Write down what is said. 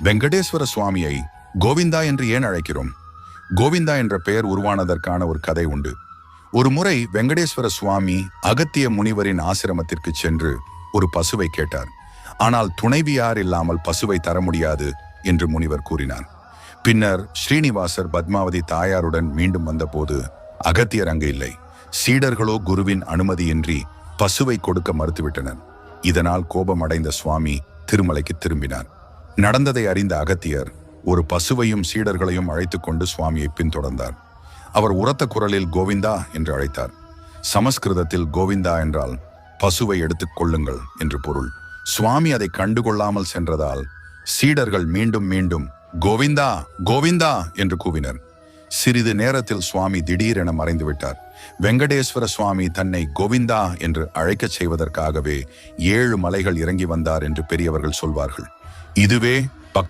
வெங்கடேஸ்வர சுவாமியை கோவிந்தா என்று ஏன் அழைக்கிறோம்? கோவிந்தா என்ற பெயர் உருவானதற்கான ஒரு கதை உண்டு. ஒரு முறை வெங்கடேஸ்வர சுவாமி அகத்திய முனிவரின் ஆசிரமத்திற்கு சென்று ஒரு பசுவை கேட்டார். ஆனால் துணைவியார் இல்லாமல் பசுவை தர முடியாது என்று முனிவர் கூறினார். பின்னர் ஸ்ரீனிவாசர் பத்மாவதி தாயாருடன் மீண்டும் வந்தபோது அகத்தியர் அங்கு இல்லை. சீடர்களோ குருவின் அனுமதியின்றி பசுவை கொடுக்க மறுத்துவிட்டனர். இதனால் கோபமடைந்த சுவாமி திருமலைக்கு திரும்பினார். நடந்ததை அறிந்த அகத்தியர் ஒரு பசுவையும் சீடர்களையும் அழைத்துக் கொண்டு சுவாமியை பின்தொடர்ந்தார். அவர் உரத்த குரலில் கோவிந்தா என்று அழைத்தார். சமஸ்கிருதத்தில் கோவிந்தா என்றால் பசுவை எடுத்துக் கொள்ளுங்கள் என்று பொருள். சுவாமி அதை கண்டுகொள்ளாமல் சென்றதால் சீடர்கள் மீண்டும் மீண்டும் கோவிந்தா கோவிந்தா என்று கூவினர். சிறிது நேரத்தில் சுவாமி திடீரென மறைந்துவிட்டார். வெங்கடேஸ்வர சுவாமி தன்னை கோவிந்தா என்று அழைக்கச் செய்வதற்காகவே 7 மலைகள் இறங்கி வந்தார் என்று பெரியவர்கள் சொல்வார்கள். இதுவே